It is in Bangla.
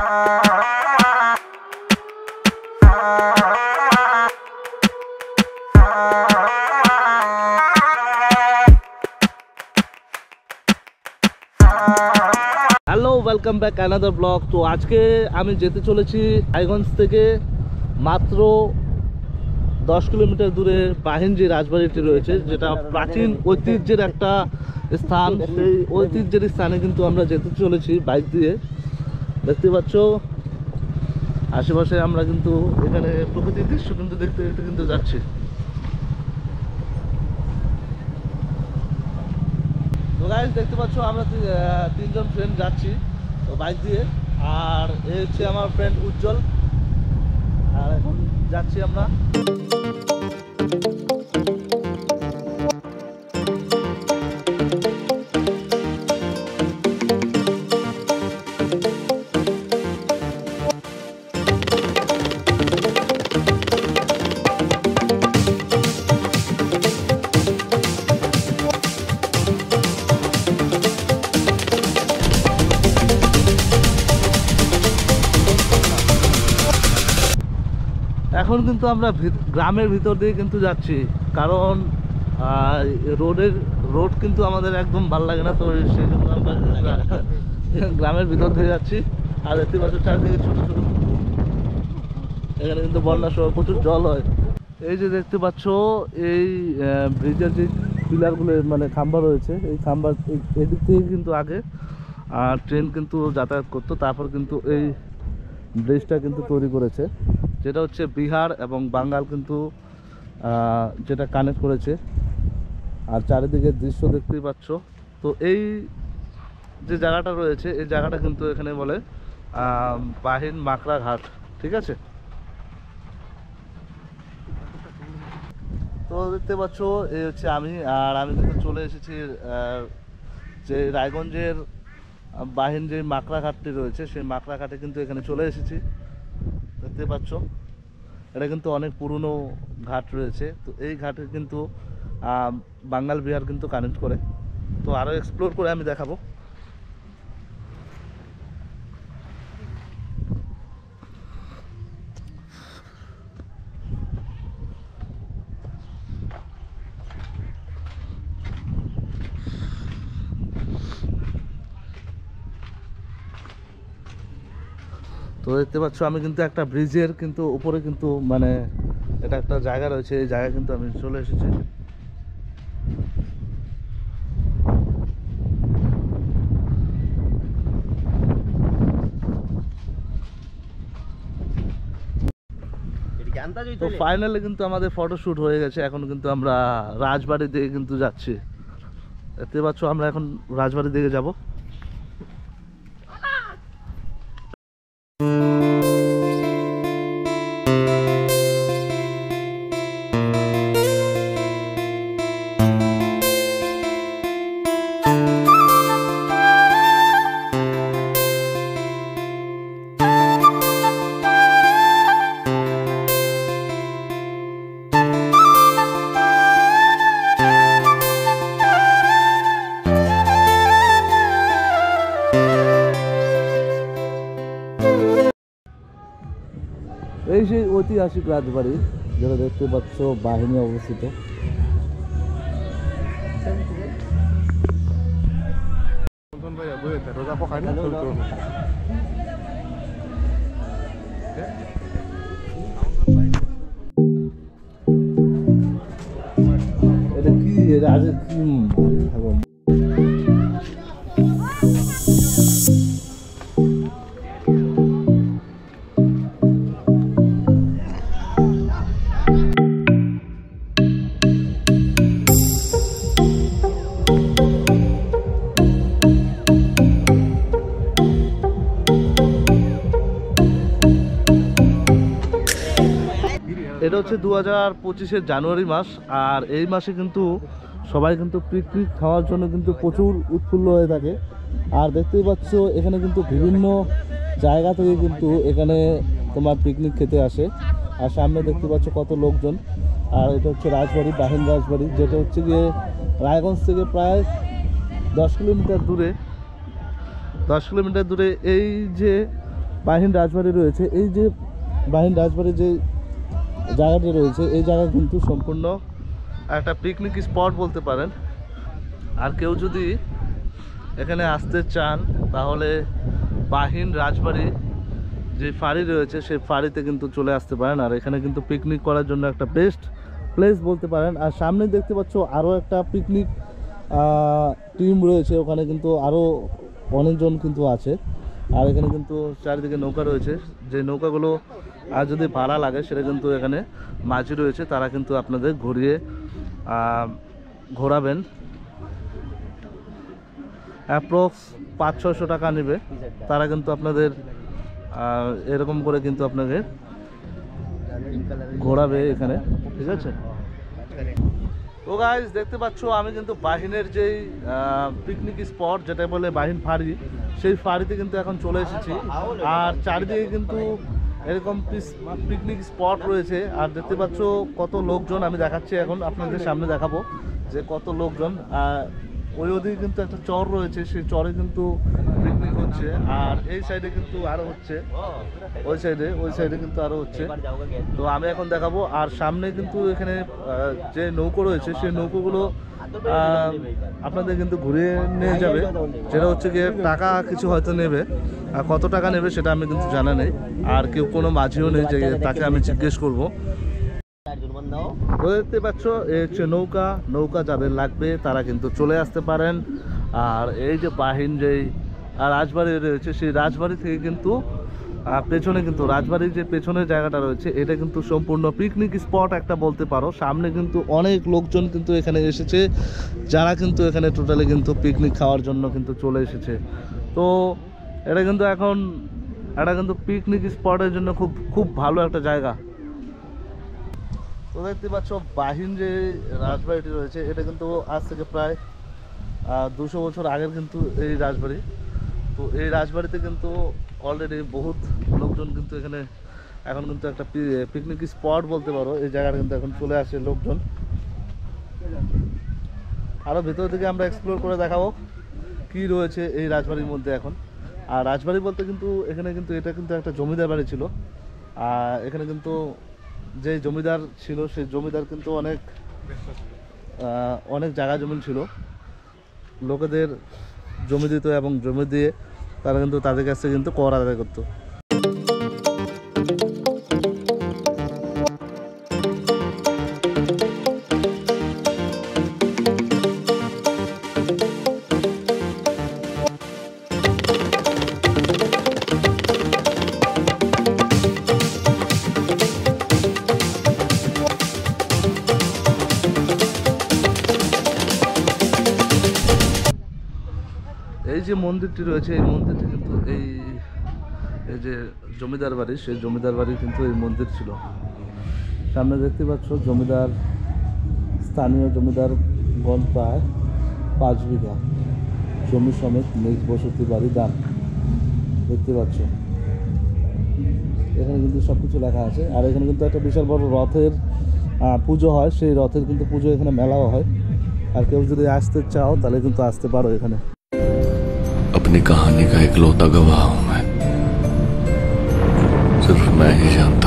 Hello, welcome back another blog. তো আজকে আমি যেতে চলেছি রায়গঞ্জ থেকে মাত্র 10 কিলোমিটার দূরে বাহিন যে রাজবাড়িটি রয়েছে, যেটা প্রাচীন ঐতিহ্যের একটা স্থান। সেই ঐতিহ্যের স্থানে কিন্তু আমরা যেতে চলেছি বাইক দিয়ে। দেখতে পাচ্ছ আশেপাশে আমরা কিন্তু এখানে প্রকৃতির দৃশ্য কিন্তু দেখতে দেখতে কিন্তু যাচ্ছি। তো গাইস, দেখতে পাচ্ছ আমরা তিনজন ফ্রেন্ড যাচ্ছি তো বাইক দিয়ে। আর এই হচ্ছে আমার ফ্রেন্ড উজ্জ্বল। আর এখন যাচ্ছি আমরা। এখন কিন্তু আমরা গ্রামের ভিতর দিয়ে কিন্তু যাচ্ছি, কারণ রোড কিন্তু আমাদের একদম ভালো লাগে না। তো সেই জন্য আমরা গ্রামের ভিতর দিয়ে যাচ্ছি। আর দেখতে পাচ্ছ চারদিকে ছোটো ছোটো, এখানে কিন্তু বন্যার সময় প্রচুর জল হয়। এই যে দেখতে পাচ্ছ এই ব্রিজের যে পিলারগুলো মানে খাম্বা রয়েছে, এই খাম্বার এদিক থেকে কিন্তু আগে ট্রেন কিন্তু যাতায়াত করতো, তারপর কিন্তু এই ব্রিজটা কিন্তু তৈরি করেছে, যেটা হচ্ছে বিহার এবং বাঙ্গাল কিন্তু যেটা কানেক্ট করেছে। আর চারিদিকে দৃশ্য দেখতেই পাচ্ছ। তো এই যে জায়গাটা রয়েছে, এই জায়গাটা কিন্তু এখানে বলে বাহিন মাকড়া ঘাট, ঠিক আছে। তো দেখতে পাচ্ছ এই হচ্ছে আমি, আর আমি কিন্তু চলে এসেছি যে রায়গঞ্জের বাহিন যে মাকড়া ঘাটটি রয়েছে, সেই মাকড়া ঘাটে কিন্তু এখানে চলে এসেছি। দেখতে পাচ্ছ এটা কিন্তু অনেক পুরনো ঘাট রয়েছে। তো এই ঘাটে কিন্তু বাঙ্গাল বিহার কিন্তু কানেক্ট করে। তো আরও এক্সপ্লোর করে আমি দেখাবো। তো দেখতে পাচ্ছ আমি কিন্তু একটা ব্রিজের কিন্তু উপরে কিন্তু মানে এটা একটা জায়গা রয়েছে, এই জায়গায় কিন্তু আমি চলে এসেছি। তো ফাইনালি কিন্তু আমাদের ফটোশ্যুট হয়ে গেছে। এখন কিন্তু আমরা রাজবাড়ির দিকে কিন্তু যাচ্ছি। দেখতে পাচ্ছ আমরা এখন রাজবাড়ির দিকে যাব। এই সেই ঐতিহাসিক রাজবাড়ি, যেটা দেখতে পাচ্ছ বাহিনী অবস্থিত। এটা কি রাজের কি এটা হচ্ছে 2025-এর জানুয়ারি মাস। আর এই মাসে কিন্তু সবাই কিন্তু পিকনিক খাওয়ার জন্য কিন্তু প্রচুর উৎফুল্ল হয়ে থাকে। আর দেখতেই পাচ্ছ এখানে কিন্তু বিভিন্ন জায়গা থেকে কিন্তু এখানে তোমার পিকনিক খেতে আসে। আর সামনে দেখতে পাচ্ছ কত লোকজন। আর এটা হচ্ছে রাজবাড়ি, বাহিন রাজবাড়ি, যেটা হচ্ছে গিয়ে রায়গঞ্জ থেকে প্রায় 10 কিলোমিটার দূরে। এই যে বাহিন রাজবাড়ি রয়েছে, এই যে বাহিন রাজবাড়ির যে জায়গাটি রয়েছে এই জায়গা কিন্তু সম্পূর্ণ একটা পিকনিক স্পট বলতে পারেন। আর কেউ যদি এখানে আসতে চান তাহলে বাহিন রাজবাড়ি যে ফাঁড়ি রয়েছে সেই ফাঁড়িতে কিন্তু চলে আসতে পারেন। আর এখানে কিন্তু পিকনিক করার জন্য একটা বেস্ট প্লেস বলতে পারেন। আর সামনে দেখতে পাচ্ছ আরও একটা পিকনিক টিম রয়েছে, ওখানে কিন্তু আরও অনেকজন কিন্তু আছে। আর এখানে কিন্তু চারিদিকে নৌকা রয়েছে, যে নৌকাগুলো আর যদি ভাড়া লাগে সেটা কিন্তু এখানে মাঝি রয়েছে, তারা কিন্তু আপনাদের ঘোরাবেন। অ্যাপ্রক্স 500-600 টাকা নেবে, তারা কিন্তু আপনাদের এরকম করে কিন্তু আপনাকে ঘোরাবে এখানে, ঠিক আছে। তো গাইস দেখতে পাচ্ছ আমি কিন্তু বাহিনের যেই পিকনিক স্পট যেটা বলে বাহিন ফাঁড়ি, সেই ফাঁড়িতে কিন্তু এখন চলে এসেছি। আর চারিদিকে কিন্তু এরকম পিকনিক স্পট রয়েছে। আর দেখতে পাচ্ছ কত লোকজন, আমি দেখাচ্ছি এখন আপনাদের সামনে দেখাবো যে কত লোকজন। ওই ওদিকে কিন্তু একটা চর রয়েছে, সেই চরে কিন্তু পিকনিক হচ্ছে। আর এই সাইডে কিন্তু আরো হচ্ছে, ওই সাইডে কিন্তু আরো হচ্ছে। তো আমি এখন দেখাবো। আর সামনে কিন্তু এখানে যে নৌকো রয়েছে সেই নৌকোগুলো আপনাদের কিন্তু ঘুরিয়ে নিয়ে যাবে, যেটা হচ্ছে গিয়ে টাকা কিছু হয়তো নেবে। আর কত টাকা নেবে সেটা আমি কিন্তু জানা নেই। আর কেউ কোনো মাঝিও নেই যে তাকে আমি জিজ্ঞেস করবো। দেখতে পাচ্ছ এই হচ্ছে নৌকা যাদের লাগবে তারা কিন্তু চলে আসতে পারেন। আর এই যে বাহিন যেই রাজবাড়ি রয়েছে সেই রাজবাড়ি থেকে কিন্তু পেছনে কিন্তু রাজবাড়ির যে পেছনের জায়গাটা রয়েছে এটা কিন্তু সম্পূর্ণ পিকনিক স্পট একটা বলতে পারো। সামনে কিন্তু অনেক লোকজন কিন্তু এখানে এসেছে, যারা কিন্তু এখানে টোটালি কিন্তু পিকনিক খাওয়ার জন্য কিন্তু চলে এসেছে। তো এটা কিন্তু পিকনিক স্পটের জন্য খুব ভালো একটা জায়গা। তো দেখতে পাচ্ছ বাহিন যে রাজবাড়িটি রয়েছে এটা কিন্তু আজ থেকে প্রায় 200 বছর আগের কিন্তু এই রাজবাড়ি। তো এই রাজবাড়িতে কিন্তু অলরেডি বহুত লোকজন কিন্তু এখানে এখন কিন্তু একটা পিকনিক স্পট বলতে পারো, এই জায়গাটা কিন্তু এখন চলে আসে লোকজন। আরও ভেতর থেকে আমরা এক্সপ্লোর করে দেখাবো কি রয়েছে এই রাজবাড়ির মধ্যে এখন। আর রাজবাড়ি বলতে কিন্তু এখানে কিন্তু এটা কিন্তু একটা জমিদার বাড়ি ছিল। আর এখানে কিন্তু যে জমিদার ছিল সেই জমিদার কিন্তু অনেক জায়গা জমি ছিল, লোকেদের জমি দিত এবং জমি দিয়ে তারা কিন্তু তাদের কাছ থেকে কিন্তু কর আদায় করতো। এই যে মন্দিরটি রয়েছে এই মন্দিরটি কিন্তু এই যে জমিদার বাড়ি, সেই জমিদার বাড়ি কিন্তু এই মন্দির ছিল। সামনে দেখতে পাচ্ছ স্থানীয় জমিদারগণ প্রায় 5 বিঘা জমি সমেত নিজ বসতি বাড়ি দান, দেখতে পাচ্ছ এখানে কিন্তু সব কিছু লেখা আছে। আর এখানে কিন্তু একটা বিশাল বড় রথের পুজো হয়, সেই রথের কিন্তু পুজো এখানে মেলাও হয়। আর কেউ যদি আসতে চাও তাহলে কিন্তু আসতে পারো এখানে। अपनी कहानी का इकलौता गवाह हूं मैं, सिर्फ मैं ही जानता